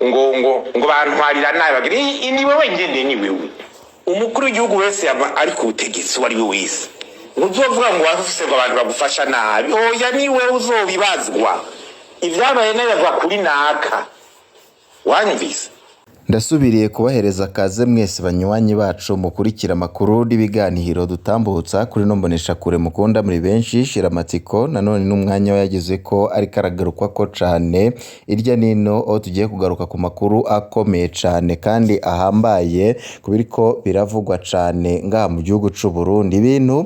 ngo bantwarira nabi bagira ni wewe ngende ni wewe umukuru w'igihugu wese ari ku butegetsi wari we wese uzovuga ngo wafise ngo abantu bagufasha nabi oya ni wewe uzobibazwa ivyabaye neza kuri naka wanyumvise. Ndasubiriye kubahereza kaze mwese banywanyi bacu mukurikira makuru n'ibiganiro dutambutsa kuri nombonesha kure mukunda muri benshi shiramatsiko nanone n'umwanya yagize ko ari karagarukwa ko cane irya nino aho tugiye kugaruka ku makuru akomeye cane kandi ahambaye kubiriko biravugwa cane ngaha mu gihugu c'u Burundi. Ibintu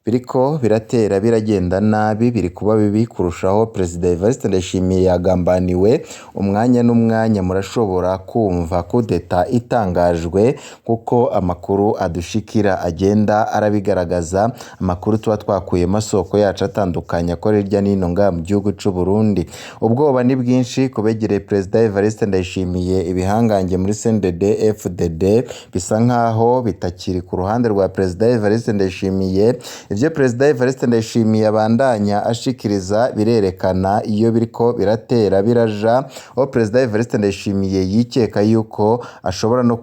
biriko biratera biragenda nabi biri kuba bibi kurushaho. President Evariste Ndayishimiye yagambaniwe umwanya n'umwanya murashobora kumva kudeta itangajwe kuko amakuru adushikira agenda arabigaragaza. Amakuru tuba twakuye masoko yacu atandukanye akorera irya nino ngaha mu gihugu c'u Burundi. Ubwoba ni bwinshi kubegereye President Evariste Ndayishimiye. Ibihangange muri CNDD FDD bisa nkaho bitakiri ku ruhande rwa President Evariste Ndayishimiye. Ivyo President Evariste Ndayishimiye abandanya ashikiriza birerekana iyo biriko biratera biraja aho President Evariste Ndayishimiye yikeka yuko ashobora no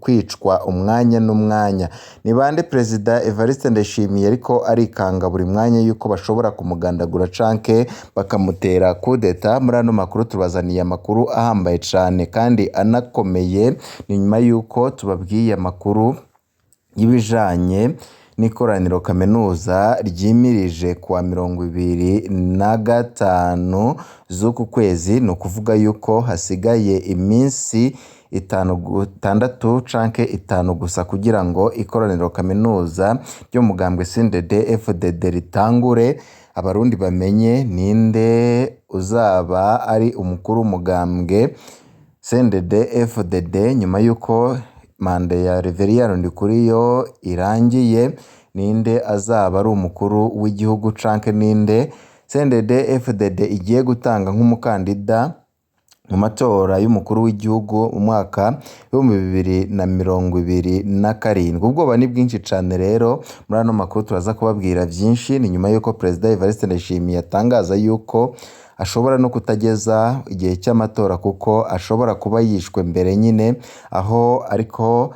kwicwa umwanya n'umwanya. Ni bande President Evariste Ndayishimiye ariko arikanga buri mwanya yuko bashobora kumugandagura canke bakamutera kudeta. Muri ano makuru tubazaniye amakuru ahambaye cane kandi anakomeye. Ni nyuma yuko tubabwiye amakuru y'ibijanye n'ikoraniro kaminuza ryimirije kuwa 25 z'uku kwezi. Ni ukuvuga yuko hasigaye iminsi 6 canke 5 gusa kugira ngo ikoraniro kaminuza ryo mugambwe CNDD FDD ritangure. Abarundi bamenye ninde uzaba ari umukuru w'umugambwe CNDD FDD nyuma yuko mande ya Reveriyano Ndikuriyo irangiye. Ninde azaba ari umukuru w'igihugu canke ninde CNDD FDD igiye gutanga nk'umukandida mu matora y'umukuru w'igihugu umwaka wa 2027. Ubwoba ni bwinshi cane rero. Muri ano makuru turaza kubabwira vyinshi. Ni nyuma yuko President Evariste Ndayishimiye atangaza yuko ashobora no kutageza igihe cy'amatora kuko ashobora kuba yishwe mbere nyine, aho ariko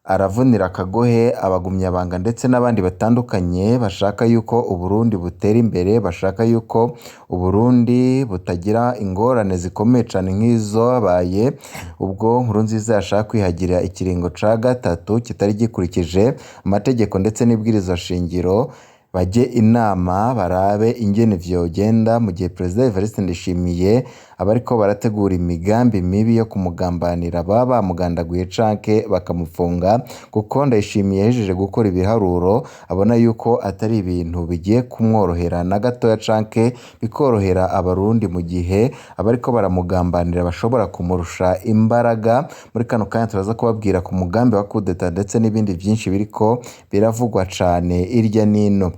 aravunira akagohe abagumyabanga ndetse n'abandi batandukanye bashaka yuko Uburundi butera imbere, bashaka yuko Uburundi butagira ingorane zikomeye cane nk'izo habaye ubwo Nkurunziza yashaka kwihagira ikiringo ca gatatu kitari gikurikije amategeko ndetse n'ibwirizwa shingiro. Baje inama barabe ingene vyogenda mu gihe President Evariste Ndayishimiye abariko barategura imigambi mibi yo kumugambanira baba bamugandaguye canke bakamufunga, kuko Ndayishimiye yahejeje gukora ibiharuro abona yuko atari ibintu bigiye kumworohera na gatoya canke bikorohera Abarundi mu gihe abariko baramugambanira bashobora kumurusha imbaraga. Muri kano kanya turaza kubabwira ku mugambi wa kudeta ndetse n'ibindi vyinshi biriko biravugwa cane irya nino.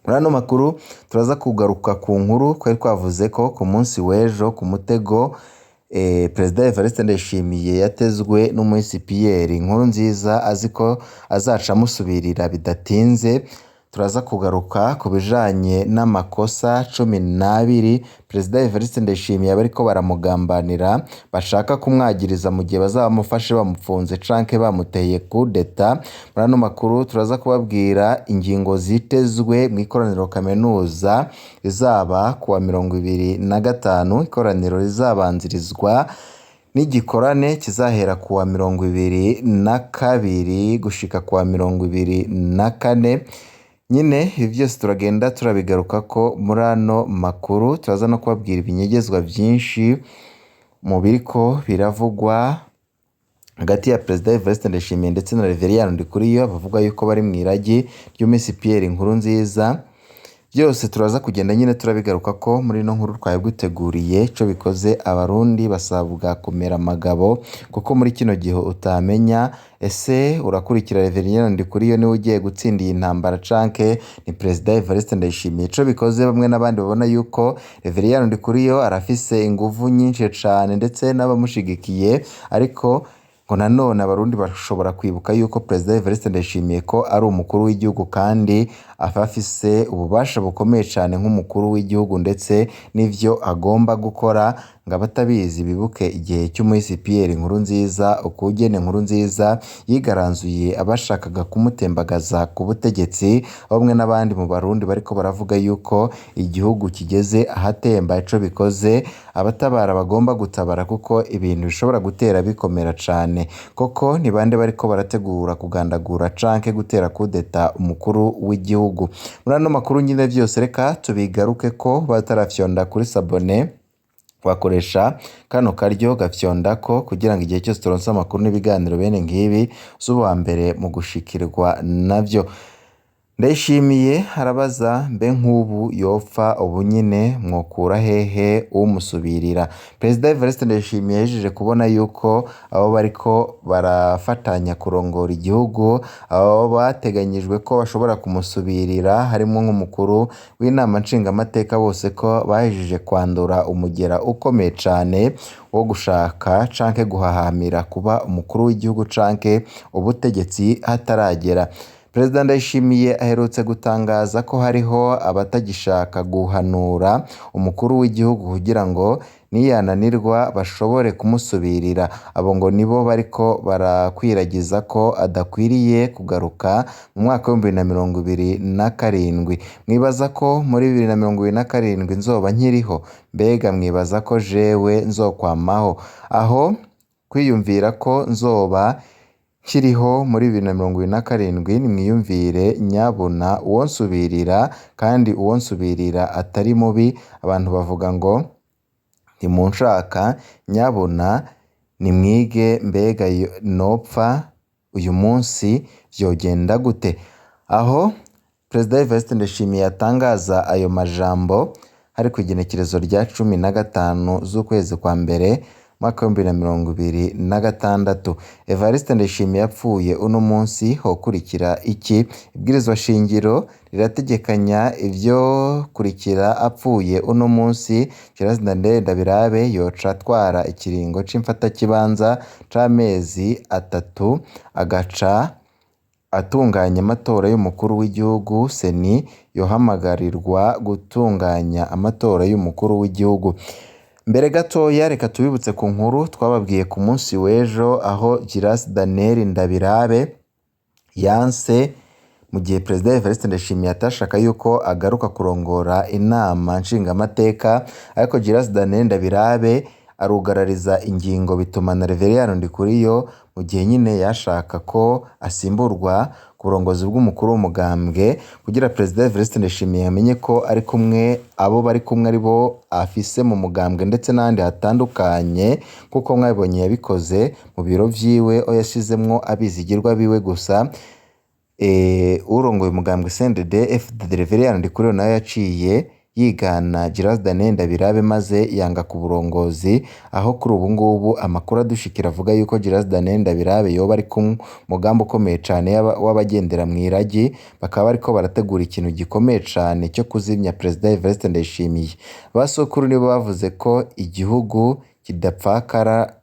Muri ano makuru turaza kugaruka ku nkuru twari twavuze ko ku munsi w'ejo ku mutego President Evariste Ndayishimiye yatezwe n'umuhisi Pierre Nkurunziza aziko azaca amusubirira bidatinze. Turaza kugaruka ku bijanye n'amakosa 12 President Evariste Ndayishimiye abariko baramugambanira bashaka kumwagiriza mu gihe bazabamufashe bamupfunze canke bamuteye kudeta. Muri ano makuru turaza kubabwira ingingo zitezwe mu ikoraniro kaminuza rizaba kuwa 25. Ikoraniro rizabanzirizwa n'igikorane kizahera kuwa 22 gushika kuwa 24. Nyine ibi byose turagenda turabigaruka ko muri ano makuru. Turaza no kubabwira ibinyegezwa byinshi mu biriko biravugwa hagati ya President Evariste Ndayishimiye ndetse na Reveriyano Ndikuriyo bavuga yuko bari mwiragi ry'umuhisi Pierre Nkurunziza. Byose turaza kugenda nyine turabigaruka ko muri no nkuru twaguteguriye. Ico bikoze Abarundi basabwa kumera amagabo kuko muri kino gihe utamenya ese urakurikira Reveriyano Ndikuriyo ni ugiye gutsindiye intambara canke ni President Evariste Ndayishimiye. Ico bikoze bamwe n'abandi babona yuko Reveriyano Ndikuriyo arafise inguvu nyinshi cane ndetse n'abamushigikiye, ariko ngo nanone Abarundi bashobora kwibuka yuko President Evariste Ndayishimiye ko ari umukuru w'igihugu kandi afafise ububasha bukomeye cyane nk'umukuru w'igihugu ndetse n'ivyo agomba gukora ngo abatabizi bibuke igihe cy'umuhisi Pierre Nkurunziza ukugene Nkurunziza yigaranzuye abashakaga kumutembagaza ku butegetsi, bamwe n'abandi mu Barundi bariko baravuga yuko igihugu kigeze ahatemba, ico bikoze abatabara bagomba gutabara kuko ibintu bishobora gutera bikomera cane. Koko ni bande bariko barategura kugandagura canke gutera kudeta umukuru w'igihugu? Muri ano makuru nyine vyose reka tubigaruke ko batarafyonda kuri sabone wakoresha kano karyo gafyondako kugira ngo igihe cyose turonse amakuru n'ibiganiro bene ngibi z'uwa mbere mu gushikirwa navyo. Ndayishimiye harabaza mbe nk'ubu yopfa ubu nyine mwokura hehe umusubirira? Perezida Evariste Ndayishimiye yahejeje kubona yuko abo bariko barafatanya kurongora igihugu, abo bateganyijwe ko bashobora kumusubirira harimo nk'umukuru w'inama nshingamateka bose ko bahejeje kwandura umugera ukomeye cane wo gushaka canke guhahamira kuba umukuru w'igihugu canke ubutegetsi hataragera. Perezida Ndayishimiye aherutse gutangaza ko hariho abatagishaka guhanura umukuru w'igihugu kugira ngo niyananirwa bashobore kumusubirira. Abo ngo nibo bariko barakwiragiza ko adakwiriye kugaruka mu mwaka wa 2027. Mwibaza ko muri 2027 nzoba nkiriho? Mbega mwibaza ko jewe nzokwamaho? Aho kwiyumvira ko nzoba kiriho muri 2027 nimwiyumvire nyabuna uwo nsubirira, kandi uwo nsubirira atari mubi. Abantu bavuga ngo ntimunshaka, nyabuna nimwige mbega nopfa uyu munsi vyogenda gute? Aho Perezida Evariste Ndayishimiye yatangaza ayo majambo hari ku igenekerezo rya 15 z'ukwezi kwa mbere mwaka wa 2026. Evariste Ndayishimiye yapfuye uno munsi hokurikira iki? Ibwirizwa shingiro rirategekanya ivyo kurikira apfuye uno munsi. Gerard Ndabirabe yoca atwara ikiringo c'imfata kibanza c'amezi 3 agaca atunganya amatora y'umukuru w'igihugu. Seni yohamagarirwa gutunganya amatora y'umukuru w'igihugu. Mbere gatoya reka tubibutse ku nkuru twababwiye ku munsi w'ejo, aho Gerard Ndabirabe yanse mu gihe Perezida Evariste Ndayishimiye atashaka yuko agaruka kurongora inama nshingamateka, ariko Gerard Ndabirabe arugarariza ingingo bituma na Reverien Ndikuriyo mu gihe nyine yashaka ko asimburwa ku burongozi bw'umukuru w'umugambwe, kugira Perezida Evariste Ndayishimiye amenye ko ari kumwe, abo bari kumwe ari bo afise mu mugambwe ndetse n'ahandi hatandukanye, kuko mwabonye yabikoze mu biro vyiwe aho yashizemwo abizigirwa biwe gusa. Urongoye umugambwe CNDD FDD Reverien Ndikuriyo nawe yaciye yigana Gerard Ndabirabe maze yanga ku burongozi, aho kuri ubu ngubu amakuru adushikira avuga yuko Gerard Ndabirabe yoba ari ku mugambi ukomeye cane w'abagendera mw'iragi, bakaba bariko barategura ikintu gikomeye cane cyo kuzimya Perezida Evariste Ndayishimiye. Basokuru nibo bavuze ko igihugu kidapfakara.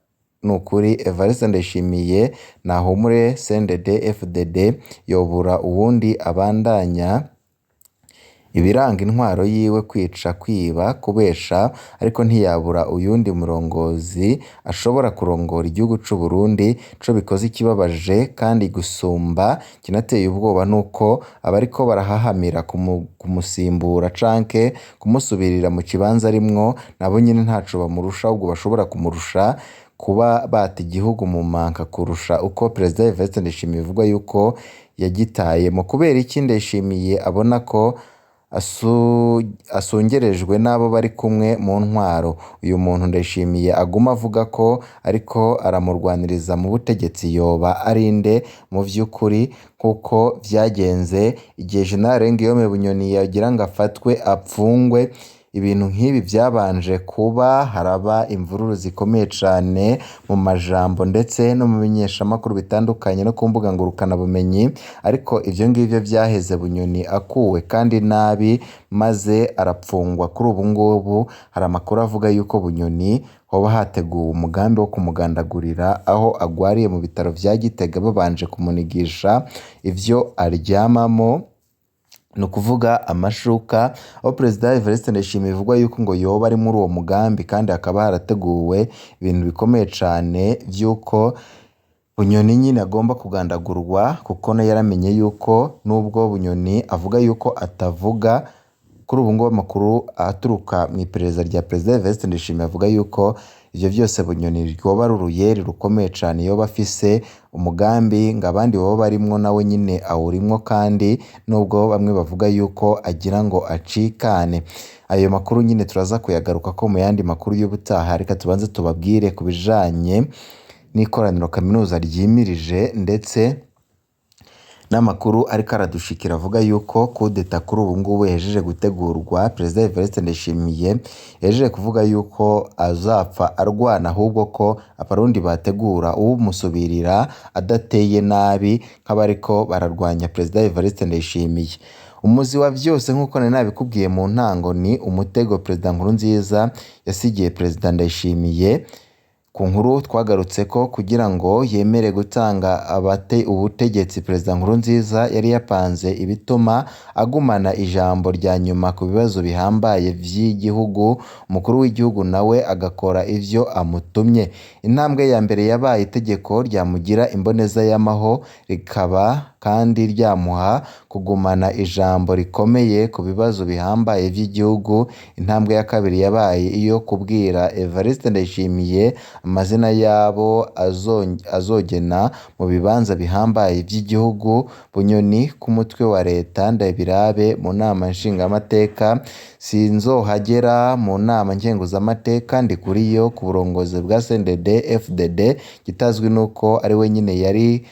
Nukuri Evariste Ndayishimiye nahumure, CNDD FDD yobura uwundi abandanya ibiranga intwaro yiwe: kwica, kwiba, kubesha, ariko ntiyabura uyundi murongozi ashobora kurongora igihugu c'u Burundi. Co bikoze ikibabaje kandi gusumba kinateye ubwoba nuko abariko barahahamira kumusimbura canke kumusubirira mu kibanza arimwo nabo nyine ntaco bamurusha, ahubwo bashobora kumurusha kuba bata igihugu mu manka kurusha uko Perezida Evariste Ndayishimiye bivugwa yuko yagitayemo. Kubera iki Ndayishimiye abona ko asungerejwe n'abo bari kumwe mu ntwaro? Uyu muntu Ndayishimiye aguma avuga ko ariko aramurwaniriza mu butegetsi, yoba arinde mu vy'ukuri kuko vyagenze igihe General Guillaume Bunyoni yagira ngo afatwe apfungwe? Ibintu nk'ibi byabanje kuba, haraba imvururu zikomeye cane mu majambo ndetse no mu bimenyeshamakuru bitandukanye no ku mbuga ngurukanabumenyi, ariko ivyo ngivyo vyaheze Bunyoni akuwe kandi nabi maze arapfungwa. Kuri ubu ngubu hari amakuru avuga yuko Bunyoni hoba hateguwe umugambi wo kumugandagurira aho agwariye mu bitaro vya Gitega, babanje kumunigisha ivyo aryamamo ni ukuvuga amashuka, aho Perezida Evariste Ndayishimiye bivugwa yuko ngo yoba ari muri uwo mugambi kandi hakaba harateguwe ibintu bikomeye cane vy'uko Bunyoni nyine agomba kugandagurwa, kuko nayo yaramenye yuko nubwo Bunyoni avuga yuko atavuga, kuri ubu ngubu amakuru aturuka mu iperereza rya Perezida Evariste Ndayishimiye avuga yuko ivyo vyose Bunyoni ryoba ari uruyeri rukomeye cane yoba afise umugambi ngo abandi boba barimwo nawe nyine awurimwo, kandi nubwo bamwe bavuga yuko agira ngo acikane. Ayo makuru nyine turaza kuyagaruka ko mu yandi makuru y'ubutaha. Reka tubanze tubabwire ku bijanye n'ikoraniro kaminuza ryimirije ndetse n'amakuru ariko aradushikira avuga yuko kudeta kuri ubu ngubu yahejeje gutegurwa. Perezida Evariste Ndayishimiye yahejeje kuvuga yuko azapfa arwana, ahubwo ko abarundi bategura umusubirira adateye nabi nk'abariko bararwanya Perezida Evariste Ndayishimiye. Umuzi wa vyose nk'uko nari nabikubwiye mu ntango ni umutego Perezida Nkurunziza yasigiye Perezida Ndayishimiye. Ku nkuru twagarutse ko kugira ngo yemere gutanga ubutegetsi, Perezida Nkurunziza yari yapanze ibituma agumana ijambo rya nyuma ku bibazo bihambaye vy'igihugu, umukuru w'igihugu nawe agakora ivyo amutumye. Intambwe ya mbere yabaye itegeko ryamugira imboneza y'amaho, rikaba kandi ryamuha kugumana ijambo rikomeye ku bibazo bihambaye vy'igihugu. Intambwe ya kabiri yabaye iyo kubwira Evariste Ndayishimiye amazina yabo azogena mu bibanza bihambaye vy'igihugu. Bunyoni ku mutwe wa leta ndabirabe mu nama nshingamateka, sinzohagera mu nama nkenguzamateka, ndi kuriyo ku burongozi bwa CNDD FDD, kitazwi nuko ari we nyine yari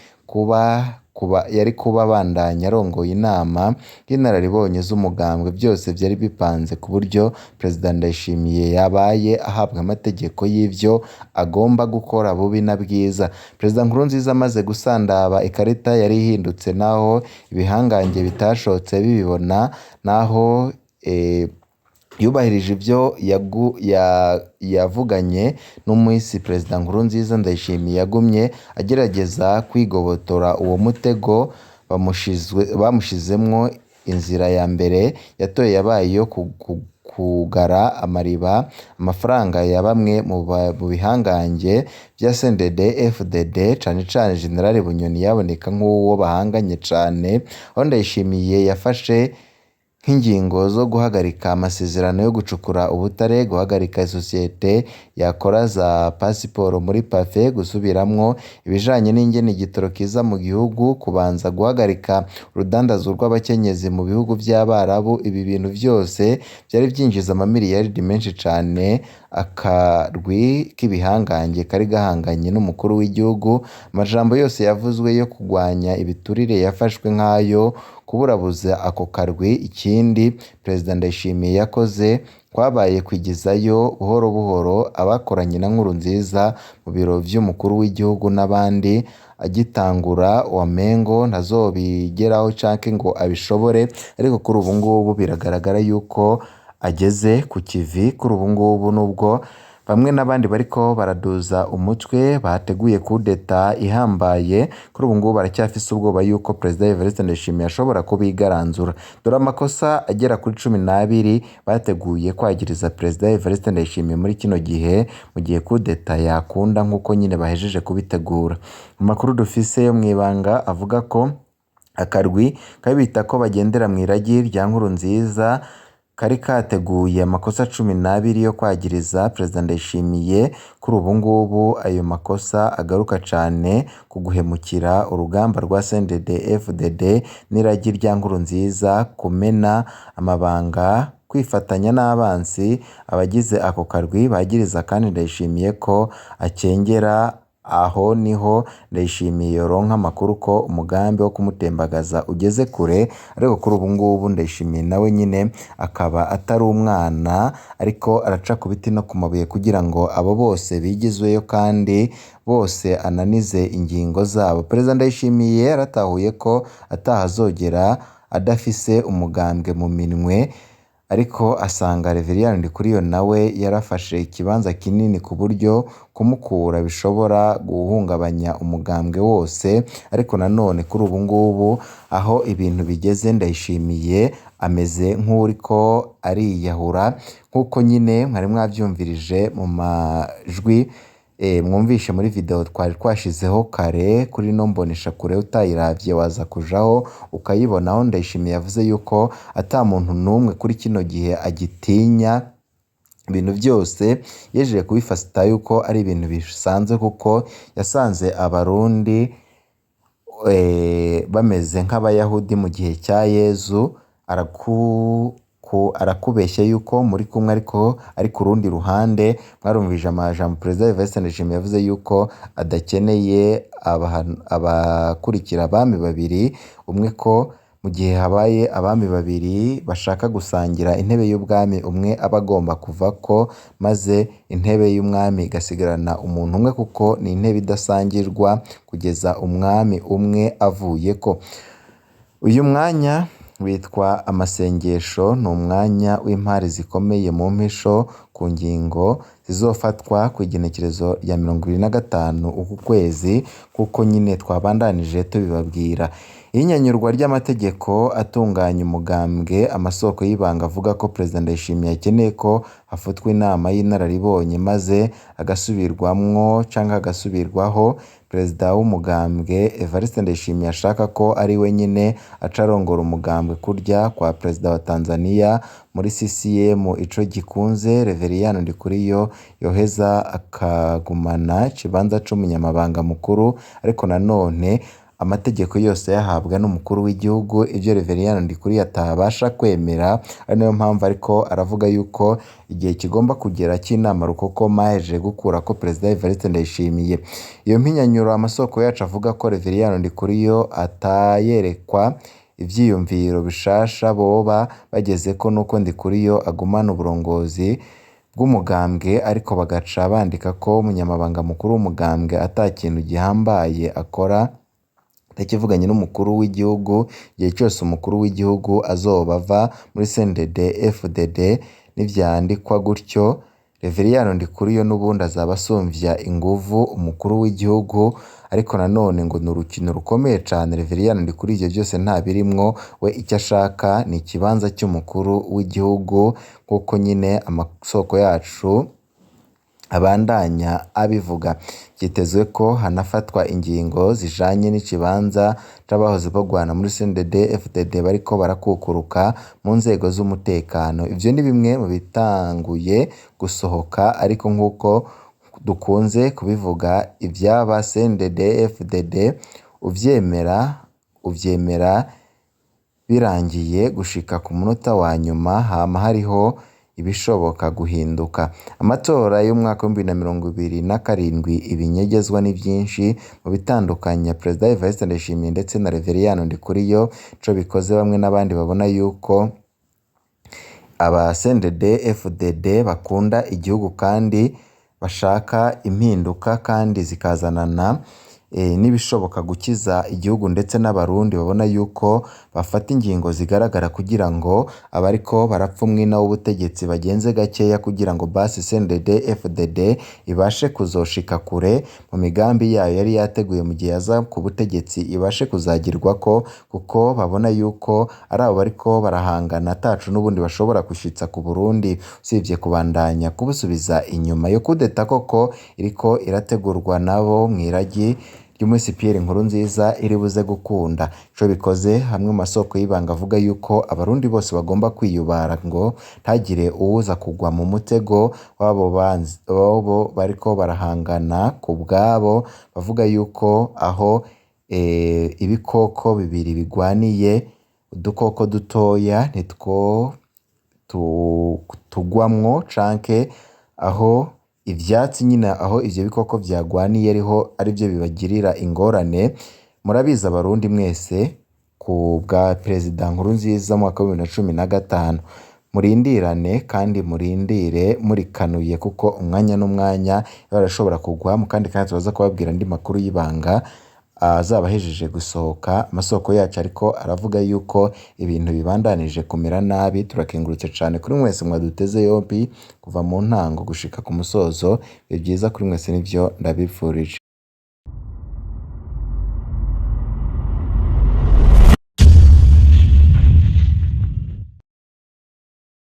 kuba bandanya arongoye inama y'inararibonye z'umugambwe. Byose byari bipanze ku buryo Perezida Ndayishimiye yabaye ahabwa amategeko y'ivyo agomba gukora bubi na bwiza. Perezida Nkurunziza amaze gusandaba, ikarita yari ihindutse, naho ibihangange bitashotse bibibona, naho yubahirije ivyo yavuganye n'umuhisi Perezida Nkurunziza. Ndayishimiye yagumye agerageza kwigobotora uwo mutego bamushizemwo. Inzira ya mbere yatoye yabaye iyo kugara amariba amafaranga ya bamwe mu bihangange vya CNDD FDD, cane cane General Bunyoni yaboneka nk'uwo bahanganye cane, aho Ndayishimiye yafashe nk'ingingo zo guhagarika amasezerano yo gucukura ubutare, guhagarika isosiyete yakora za pasiporo muri pafe, gusubiramwo ibijanye n'ingene igitoro kiza mu gihugu, kubanza guhagarika urudandazwa rw'abakenyezi mu bihugu vy'Abarabu. Ibi bintu vyose vyari vyinjiza amamiliyaridi menshi cane. Akarwi k'ibihangange kari gahanganye n'umukuru w'igihugu. Amajambo yose yavuzwe yo kugwanya ibiturire yafashwe nk'ayo kuburabuza ako karwi. Ikindi Perezida Ndayishimiye yakoze kwabaye kwigizayo buhoro buhoro abakoranye na Nkurunziza mu biro vy'umukuru w'igihugu n'abandi, agitangura wamengo ntazobigeraho canke ngo abishobore, ariko kuri ubu ngubu biragaragara yuko ageze ku kivi. Kuri ubu ngubu nubwo bamwe n'abandi bariko baraduza umutwe bateguye kudeta ihambaye, kuri ubu ngubu baracyafise ubwoba yuko Perezida Evariste Ndayishimiye ashobora kubigaranzura. Dore amakosa agera kuri 12 bateguye kwagiriza Perezida Evariste Ndayishimiye muri kino gihe, mu gihe kudeta yakunda nk'uko nyine bahejeje kubitegura. Amakuru dufise yo mwibanga avuga ko akarwi kabita ko bagendera mu iragi rya Nkurunziza kari kateguye amakosa 12 yo kwagiriza Perezida Ndayishimiye. Kuri ubu ngubu ayo makosa agaruka cane ku guhemukira urugamba rwa CNDD FDD n'iragi rya Nkurunziza, kumena amabanga, kwifatanya n'abansi. Abagize ako karwi bagiriza kandi Ndayishimiye ko akengera. Aho niho Ndayishimiye yoronka amakuru ko umugambi wo kumutembagaza ugeze kure, ariko kuri ubu ngubu Ndayishimiye nawe nyine akaba atari umwana, ariko araca ku biti no ku mabuye kugira ngo abo bose bigizweyo kandi bose ananize ingingo zabo. Perezida Ndayishimiye yaratahuye ko atahazogera adafise umugambwe mu minwe, ariko asanga Reverien Ndikuriyo nawe yarafashe ikibanza kinini ku buryo kumukura bishobora guhungabanya umugambwe wose, ariko nanone kuri ubu ngubu aho ibintu bigeze Ndayishimiye ameze nk'uriko ariyahura, nk'uko nyine mwari mwabyumvirije mu majwi mwumvishe muri video twari twashizeho kare kuri no mboneshakure, utayiravye waza kujaho ukayibonaho. Ndayishimiye yavuze yuko ata muntu n'umwe kuri kino gihe agitinya ibintu byose, yejeje kubifata yuko ari ibintu bisanzwe, kuko yasanze abarundi bameze nk'abayahudi mu gihe cya Yezu. Arakubeshya yuko muri kumwe ariko ari ku rundi ruhande. Mwarumvije amajambo Perezida Evariste Ndayishimiye yavuze yuko adakeneye abakurikira abami babiri, umwe ko mu gihe habaye abami babiri bashaka gusangira intebe y'ubwami, umwe aba agomba kuvako maze intebe y'umwami igasigarana umuntu umwe, kuko ni intebe idasangirwa kugeza umwami umwe avuyeko. Uyu mwanya witwa amasengesho, ni umwanya w'impari zikomeye mu mpisho ku ngingo zizofatwa ku igenekerezo rya 25 uku kwezi, kuko nyine twabandanije tubibabwira. Ihinyanyurwa ry'amategeko atunganya umugambwe, amasoko y'ibanga avuga ko Perezida Ndayishimiye akeneye ko hafatwa inama y'inararibonye maze agasubirwamwo canke agasubirwaho. Perezida w'umugambwe Evariste Ndayishimiye ashaka ko ari we nyine acarongora umugambwe kurya kwa Perezida wa Tanzania muri CCM ico gikunze Reverien Ndikuriyo yoheza akagumana ikibanza c'umunyamabanga mukuru, ariko nanone amategeko yose yahabwa n'umukuru w'igihugu, ibyo Reverien Ndikuriyo atabasha kwemera. Ari nayo mpamvu ariko aravuga yuko igihe kigomba kugera cy'inama rukokoma yaje gukura ko Perezida Evariste Ndayishimiye. Iyo mpinyanyuro amasoko yacu avuga ko Reverien Ndikuriyo atayerekwa ivyiyumviro bishasha boba bageze ko nuko Ndikuriyo agumana uburongozi bw'umugambwe, ariko bagaca bandika ko umunyamabanga mukuru w'umugambwe ata kintu gihambaye akora takivuganye n'umukuru w'igihugu. Igihe cyose umukuru w'igihugu azoba ava muri CNDD FDD n'ivyandikwa gutyo, Reverien Ndikuriyo n'ubundi azaba asumvya inguvu umukuru w'igihugu, ariko nanone ngo ni urukino rukomeye cane. Reverien Ndikuriyo ivyo byose nta birimwo, we icyo ashaka ni ikibanza cy'umukuru w'igihugu, kuko nyine amasoko yacu abandanya abivuga. Byitezwe ko hanafatwa ingingo zijanye n'ikibanza c'abahoze bagwana muri CNDD FDD bariko barakukuruka mu nzego z'umutekano. Ivyo ni bimwe mu bitanguye gusohoka, ariko nk'uko dukunze kubivuga, ivyaba CNDD FDD uvyemera birangiye gushika ku munota wa nyuma hama hariho ibishoboka guhinduka. Amatora y'umwaka wa 2027 ibinyegezwa ni byinshi mu bitandukanye Perezida Evariste Ndayishimiye ndetse na Reverien Ndikuriyo. Ico bikoze bamwe n'abandi babona yuko aba CNDD FDD bakunda igihugu kandi bashaka impinduka kandi zikazanana n'ibishoboka gukiza igihugu, ndetse n'abarundi babona yuko bafata ingingo zigaragara kugira ngo abariko barapfa umwina w'ubutegetsi bagenze gakeya, kugira ngo basi CNDD FDD ibashe kuzoshika kure mu migambi yayo yari yateguye mu gihe yaza ku butegetsi, ibashe kuzagirwako, kuko babona yuko ari abo bariko barahangana atacu n'ubundi bashobora gushitsa ku Burundi usibye kubandanya kubusubiza inyuma. Yo kudeta koko iriko irategurwa nabo mwiragi ry'umusi Pierre Nkurunziza iri buze gukunda. Ico bikoze hamwe mu masoko y'ibanga avuga yuko abarundi bose bagomba kwiyubara ngo ntagire uwuza kugwa mu mutego wabo bariko barahangana ku bwabo. Bavuga yuko aho ibikoko bibiri bigwaniye, udukoko dutoya nitwo tugwamwo, canke aho ivyatsi nyine aho ivyo bikoko vyagwaniye ariho arivyo bibagirira ingorane. Murabiza abarundi mwese ku bwa Perezida Nkurunziza mu mwaka wa 2015, murindirane kandi murindire murikanuye, kuko umwanya n'umwanya barashobora kugwa mu kandi tubaza kubabwira andi makuru y'ibanga azaba ahejeje gusohoka. Amasoko yacu ariko aravuga yuko ibintu bibandanije kumera nabi. Turakengurutse cyane kuri mwese mwaduteze yombi kuva mu ntango gushika ku musozo. Biba byiza kuri mwese, nivyo ndabipfurije.